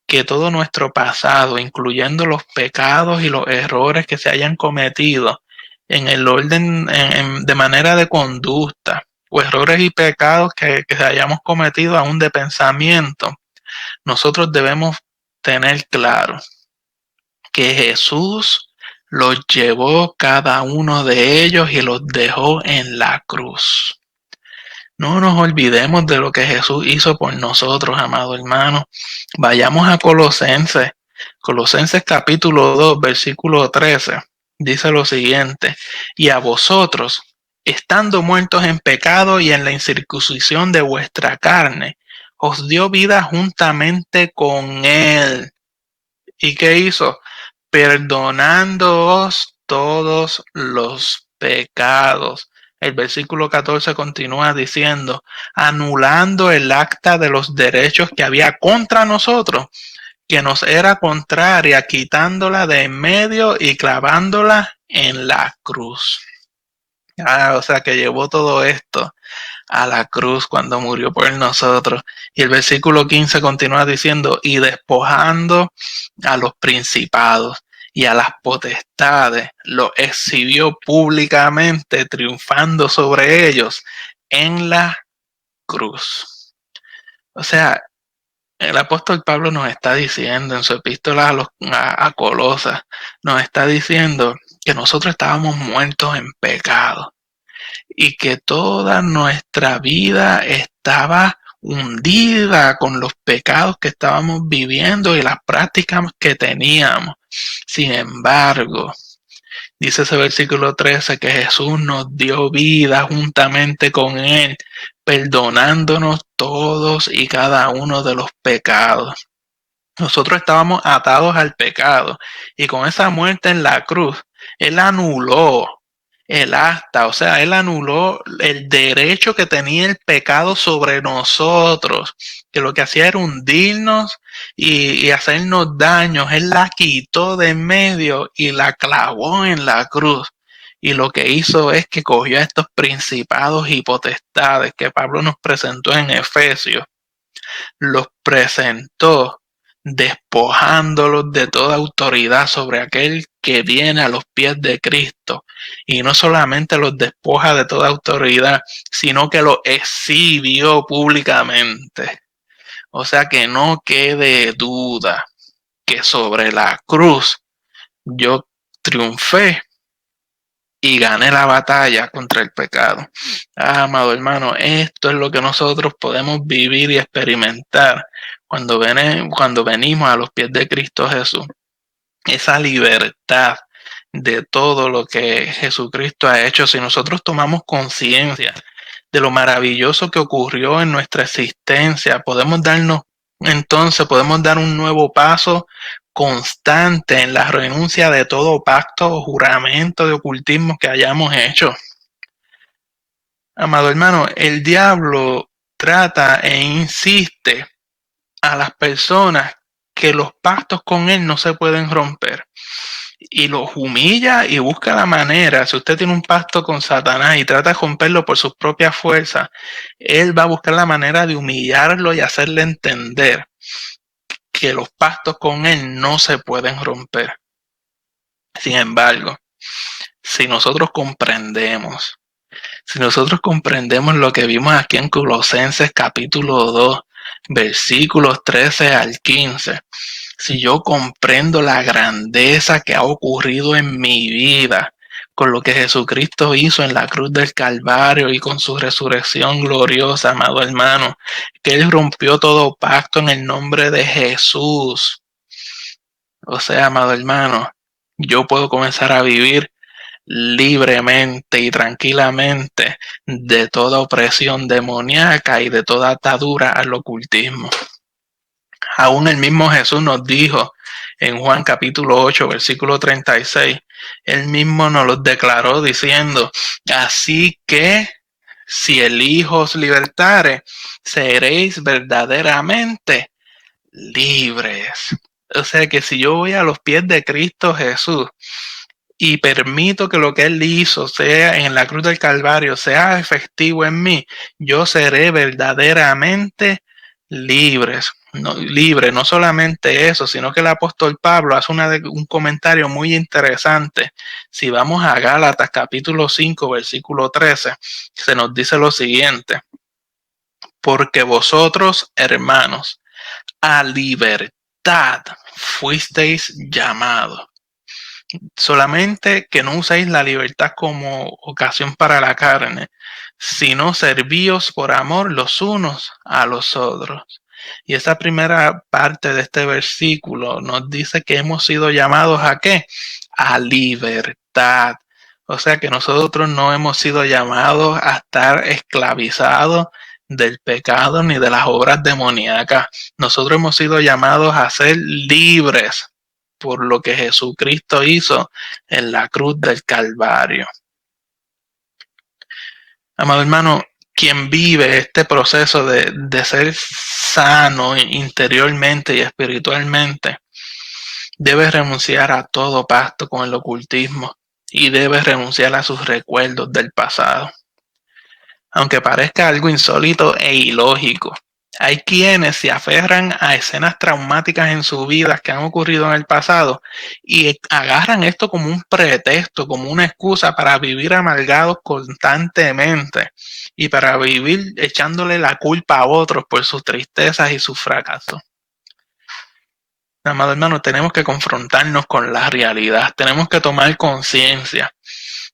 que todo nuestro pasado, incluyendo los pecados y los errores que se hayan cometido en el orden de manera de conducta, o errores y pecados que hayamos cometido aún de pensamiento, nosotros debemos tener claro que Jesús los llevó cada uno de ellos y los dejó en la cruz. No nos olvidemos de lo que Jesús hizo por nosotros, amado hermano. Vayamos a Colosenses. Colosenses capítulo 2, versículo 13. Dice lo siguiente: y a vosotros, estando muertos en pecado y en la incircuncisión de vuestra carne, os dio vida juntamente con él. ¿Y qué hizo? Perdonándoos todos los pecados. El versículo 14 continúa diciendo, anulando el acta de los derechos que había contra nosotros, que nos era contraria, quitándola de en medio y clavándola en la cruz. O sea que llevó todo esto a la cruz cuando murió por nosotros. Y el versículo 15 continúa diciendo, y despojando a los principados y a las potestades, los exhibió públicamente, triunfando sobre ellos en la cruz. O sea, el apóstol Pablo nos está diciendo en su epístola a Colosas, nos está diciendo que nosotros estábamos muertos en pecado y que toda nuestra vida estaba hundida con los pecados que estábamos viviendo y las prácticas que teníamos. Sin embargo, dice ese versículo 13 que Jesús nos dio vida juntamente con él, perdonándonos todos y cada uno de los pecados. Nosotros estábamos atados al pecado y con esa muerte en la cruz, él anuló el acta, o sea, él anuló el derecho que tenía el pecado sobre nosotros, que lo que hacía era hundirnos y hacernos daños. Él la quitó de en medio y la clavó en la cruz. Y lo que hizo es que cogió a estos principados y potestades que Pablo nos presentó en Efesios, los presentó despojándolos de toda autoridad sobre aquel que viene a los pies de Cristo. Y no solamente los despoja de toda autoridad, sino que los exhibió públicamente. O sea que no quede duda que sobre la cruz yo triunfé y gané la batalla contra el pecado. Amado hermano, esto es lo que nosotros podemos vivir y experimentar cuando venimos a los pies de Cristo Jesús. Esa libertad de todo lo que Jesucristo ha hecho, si nosotros tomamos conciencia de lo maravilloso que ocurrió en nuestra existencia, podemos dar un nuevo paso constante en la renuncia de todo pacto o juramento de ocultismo que hayamos hecho. Amado hermano, el diablo trata e insiste a las personas que los pactos con él no se pueden romper. Y los humilla y busca la manera. Si usted tiene un pacto con Satanás y trata de romperlo por sus propias fuerzas, él va a buscar la manera de humillarlo y hacerle entender que los pactos con él no se pueden romper. Sin embargo, si nosotros comprendemos Si nosotros comprendemos lo que vimos aquí en Colosenses capítulo 2, versículos 13 al 15, si yo comprendo la grandeza que ha ocurrido en mi vida, con lo que Jesucristo hizo en la cruz del Calvario y con su resurrección gloriosa, amado hermano, que Él rompió todo pacto en el nombre de Jesús. O sea, amado hermano, yo puedo comenzar a vivir libremente y tranquilamente de toda opresión demoníaca y de toda atadura al ocultismo. Aún el mismo Jesús nos dijo en Juan capítulo 8, versículo 36, él mismo nos lo declaró diciendo, así que si el Hijo os libertare, seréis verdaderamente libres. O sea que si yo voy a los pies de Cristo Jesús y permito que lo que Él hizo sea en la cruz del Calvario, sea efectivo en mí, yo seré verdaderamente libre. No solamente eso, sino que el apóstol Pablo hace un comentario muy interesante. Si vamos a Gálatas capítulo 5, versículo 13, se nos dice lo siguiente, porque vosotros, hermanos, a libertad fuisteis llamados. Solamente que no uséis la libertad como ocasión para la carne, sino servíos por amor los unos a los otros. Y esa primera parte de este versículo nos dice que hemos sido llamados ¿a qué? A libertad. O sea que nosotros no hemos sido llamados a estar esclavizados del pecado ni de las obras demoníacas. Nosotros hemos sido llamados a ser libres por lo que Jesucristo hizo en la cruz del Calvario. Amado hermano, quien vive este proceso de ser sano interiormente y espiritualmente, debe renunciar a todo pacto con el ocultismo y debe renunciar a sus recuerdos del pasado. Aunque parezca algo insólito e ilógico, hay quienes se aferran a escenas traumáticas en su vida que han ocurrido en el pasado y agarran esto como un pretexto, como una excusa para vivir amargados constantemente y para vivir echándole la culpa a otros por sus tristezas y sus fracasos. Amado hermano, tenemos que confrontarnos con la realidad, tenemos que tomar conciencia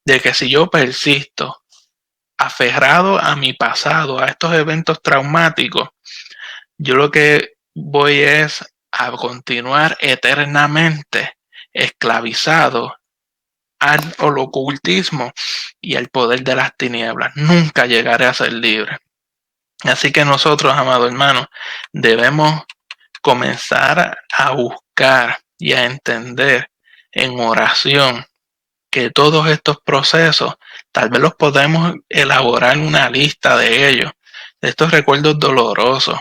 de que si yo persisto aferrado a mi pasado, a estos eventos traumáticos, yo lo que voy es a continuar eternamente esclavizado al ocultismo y al poder de las tinieblas. Nunca llegaré a ser libre. Así que nosotros, amados hermanos, debemos comenzar a buscar y a entender en oración que todos estos procesos, tal vez los podemos elaborar una lista de ellos, de estos recuerdos dolorosos.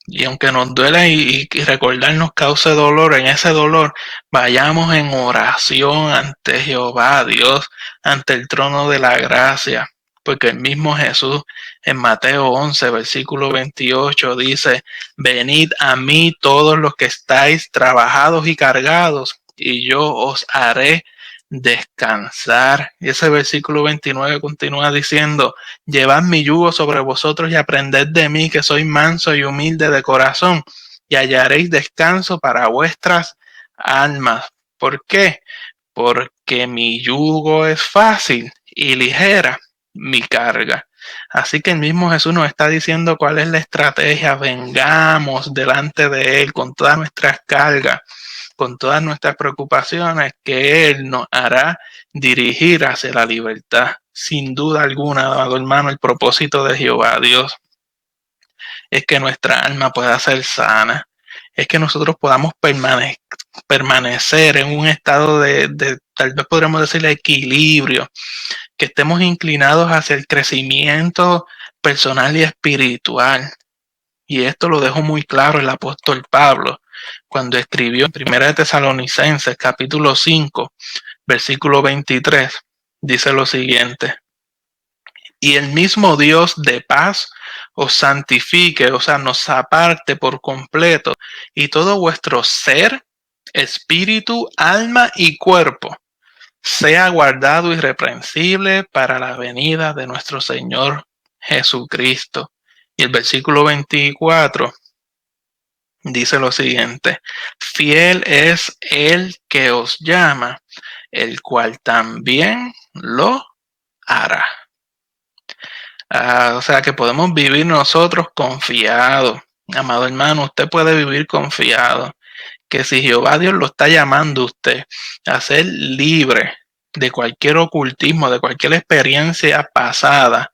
Y aunque nos duela y recordar nos cause dolor, en ese dolor vayamos en oración ante Jehová, Dios, ante el trono de la gracia. Porque el mismo Jesús en Mateo 11, versículo 28 dice, venid a mí todos los que estáis trabajados y cargados, y yo os haré descansar. Y ese versículo 29 continúa diciendo, llevad mi yugo sobre vosotros y aprended de mí, que soy manso y humilde de corazón, y hallaréis descanso para vuestras almas. ¿Por qué? Porque mi yugo es fácil y ligera mi carga. Así que el mismo Jesús nos está diciendo cuál es la estrategia. Vengamos delante de Él con todas nuestras cargas, con todas nuestras preocupaciones, que Él nos hará dirigir hacia la libertad. Sin duda alguna, amado hermano, el propósito de Jehová Dios es que nuestra alma pueda ser sana, es que nosotros podamos permanecer en un estado de tal vez podríamos decir, equilibrio, que estemos inclinados hacia el crecimiento personal y espiritual. Y esto lo dejó muy claro el apóstol Pablo cuando escribió en Primera de Tesalonicenses capítulo 5, versículo 23. Dice lo siguiente: y el mismo Dios de paz os santifique, o sea, nos aparte por completo, y todo vuestro ser, espíritu, alma y cuerpo sea guardado irreprensible para la venida de nuestro Señor Jesucristo. Y el versículo 24 dice lo siguiente: fiel es el que os llama, el cual también lo hará. O sea que podemos vivir nosotros confiados. Amado hermano, usted puede vivir confiado que si Jehová Dios lo está llamando a usted a ser libre de cualquier ocultismo, de cualquier experiencia pasada,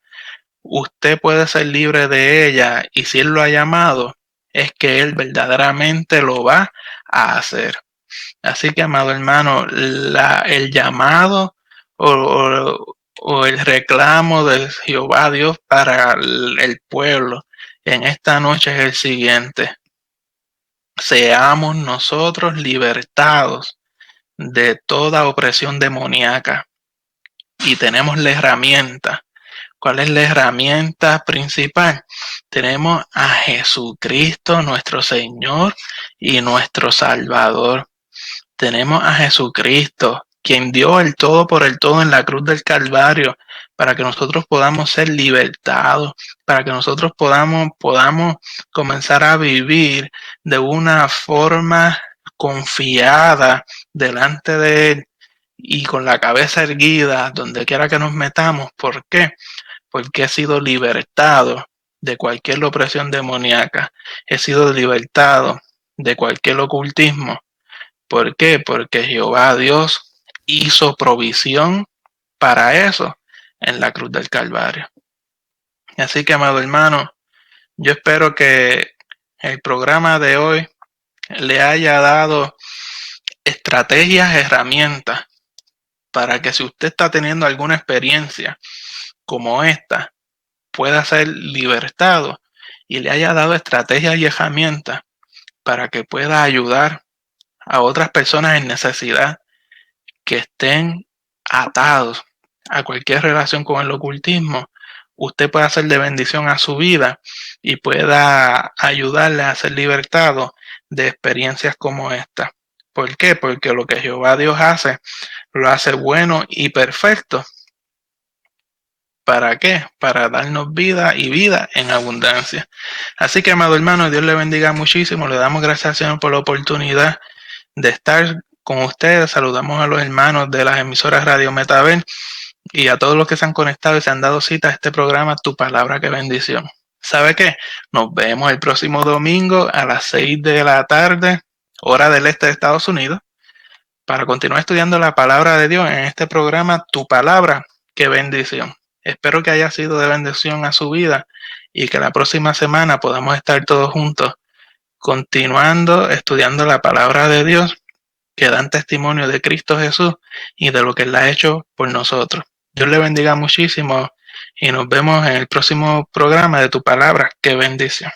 usted puede ser libre de ella, y si Él lo ha llamado, es que Él verdaderamente lo va a hacer. Así que, amado hermano, el llamado o el reclamo de Jehová Dios para el pueblo en esta noche es el siguiente: seamos nosotros libertados de toda opresión demoníaca, y tenemos la herramienta. ¿Cuál es la herramienta principal? Tenemos a Jesucristo, nuestro Señor y nuestro Salvador. Tenemos a Jesucristo, quien dio el todo por el todo en la cruz del Calvario, para que nosotros podamos ser libertados, para que nosotros podamos comenzar a vivir de una forma confiada delante de Él y con la cabeza erguida donde quiera que nos metamos. ¿Por qué? Porque he sido libertado de cualquier opresión demoníaca, he sido libertado de cualquier ocultismo. ¿Por qué? Porque Jehová Dios hizo provisión para eso en la cruz del Calvario. Así que, amado hermano, yo espero que el programa de hoy le haya dado estrategias, herramientas, para que si usted está teniendo alguna experiencia como esta, pueda ser libertado, y le haya dado estrategias y herramientas para que pueda ayudar a otras personas en necesidad que estén atados a cualquier relación con el ocultismo. Usted puede hacer de bendición a su vida y pueda ayudarle a ser libertado de experiencias como esta. ¿Por qué? Porque lo que Jehová Dios hace, lo hace bueno y perfecto. ¿Para qué? Para darnos vida y vida en abundancia. Así que, amado hermano, Dios le bendiga muchísimo. Le damos gracias al Señor por la oportunidad de estar con ustedes. Saludamos a los hermanos de las emisoras Radio Metaver y a todos los que se han conectado y se han dado cita a este programa, Tu Palabra, qué bendición. ¿Sabe qué? Nos vemos el próximo domingo a las 6 de la tarde, hora del este de Estados Unidos, para continuar estudiando la palabra de Dios en este programa, Tu Palabra, qué bendición. Espero que haya sido de bendición a su vida y que la próxima semana podamos estar todos juntos continuando estudiando la palabra de Dios, que dan testimonio de Cristo Jesús y de lo que Él ha hecho por nosotros. Dios le bendiga muchísimo y nos vemos en el próximo programa de Tu Palabra. Qué bendición.